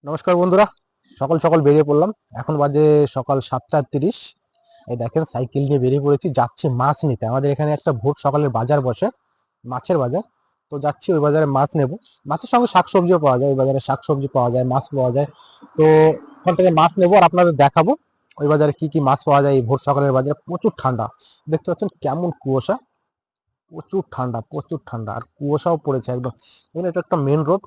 নমস্কার বন্ধুরা, সকাল সকাল বেরিয়ে পড়লাম। এখন বাজে সকাল 7:30। এই দেখেন সাইকেল নিয়ে বেরিয়ে পড়েছি, যাচ্ছি মাছ নিতে। আমাদের এখানে একটা ভোর সকালের বাজার বসে, মাছের বাজার। তো যাচ্ছি ওই বাজারে মাছ নেব। মাছের সঙ্গে শাকসবজিও পাওয়া যায়, ওই বাজারে শাকসবজি পাওয়া যায়, মাছ পাওয়া যায়। তো ওখান থেকে মাছ নেবো আর আপনাদের দেখাবো ওই বাজারে কি কি মাছ পাওয়া যায়। এই ভোর সকালের বাজারে প্রচুর ঠান্ডা, দেখতে পাচ্ছেন কেমন কুয়াশা। প্রচুর ঠান্ডা, প্রচুর ঠান্ডা, আর কুয়াশাও পড়েছে একদম। এটা একটা মেন রোড,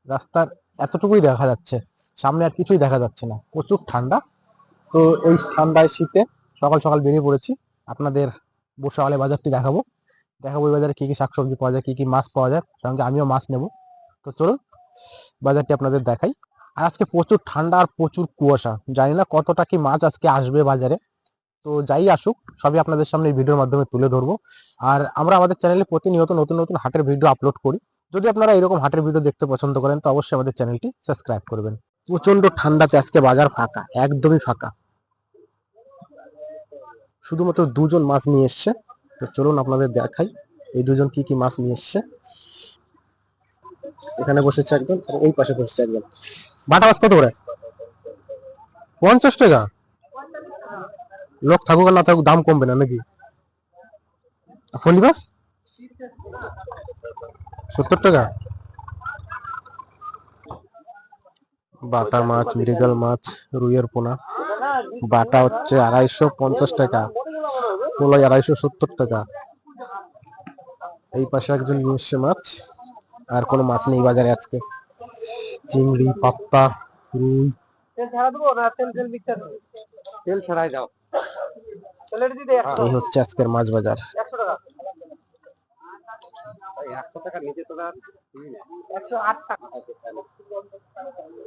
রাস্তার এতটুকুই দেখা যাচ্ছে, সামনে আর কিছুই দেখা যাচ্ছে না, প্রচুর ঠান্ডা। তো এই ঠান্ডায় শীতে সকাল সকাল বেরিয়ে পড়েছি। আপনাদের বর্ষাকালে বাজারটি দেখাবো, ওই বাজারে কি কি শাকসবজি পাওয়া যায়, কি কি মাছ পাওয়া যায়, সঙ্গে আমিও মাছ নেব। তো চলুন বাজারটি আপনাদের দেখাই। আর আজকে প্রচুর ঠান্ডা আর প্রচুর কুয়াশা, জানি না কতটা কি মাছ আজকে আসবে বাজারে। তো যাই আসুক, সবই আপনাদের সামনে এই ভিডিওর মাধ্যমে তুলে ধরবো। আর আমরা আমাদের চ্যানেলে প্রতিনিয়ত নতুন নতুন হাটের ভিডিও আপলোড করি। যদি আপনারা এরকম হাটের ভিডিও দেখতে পছন্দ করেন তো অবশ্যই আমাদের চ্যানেলটি সাবস্ক্রাইব করবেন। প্রচন্ড ঠান্ডাতে আজকে বাজার ফাঁকা, একদমই ফাঁকা। শুধুমাত্র দুজন মাছ নিয়ে এসছে। তো চলুন আপনাদের দেখাই এই দুজন কি কি মাছ নিয়ে এসছে। এখানে বসেছে একজন, আর ওই পাশে বসেছে একজন। বাটা মাছ কত করে? 50 টাকা। লোক থাকুক আর না থাকুক দাম কমবে না নাকি? ফলি মাছ 70 টাকা। বাটা মাছ, মৃগেল মাছ, রুইয়ের পোনা। বাটা হচ্ছে 250 টাকা, পোলাই 270 টাকা। এই পাশে একজন নিয়ে এসছে মাছ। আর কোনো মাছ নেই বাজারে আজকে। চিংড়ি, পাপ্তা, রুই। এই হচ্ছে আজকের মাছ বাজার।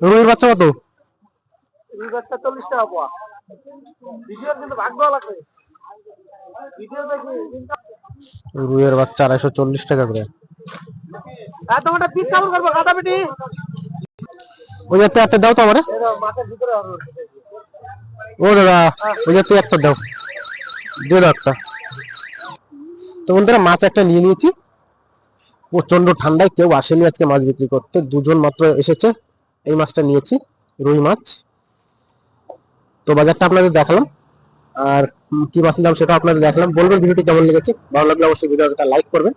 রুইয়ের বাচ্চা কত? রুইয়ের বাচ্চা 240 টাকা করে। ওই যাতে একটা দাও তো আমারে। ও দাদা, ওই যাতে একটা দাও, দিয়ে দাও একটা। তো বন্ধুরা মাছ একটা নিয়ে নিয়েছি। প্রচন্ড ঠান্ডায় কেউ আসেনি আজকে মাছ বিক্রি করতে, দুজন মাত্র এসেছে। এই মাছটা নিয়েছি, রুই মাছ। তো বাজারটা আপনাদের দেখালাম, আর কি মাছ নিলাম সেটা আপনাদের দেখালাম। বলবেন ভিডিওটি কেমন লেগেছে, ভালো লাগলে অবশ্যই ভিডিওটা লাইক করবেন,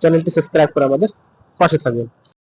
চ্যানেলটি সাবস্ক্রাইব করে আমাদের পাশে থাকবেন।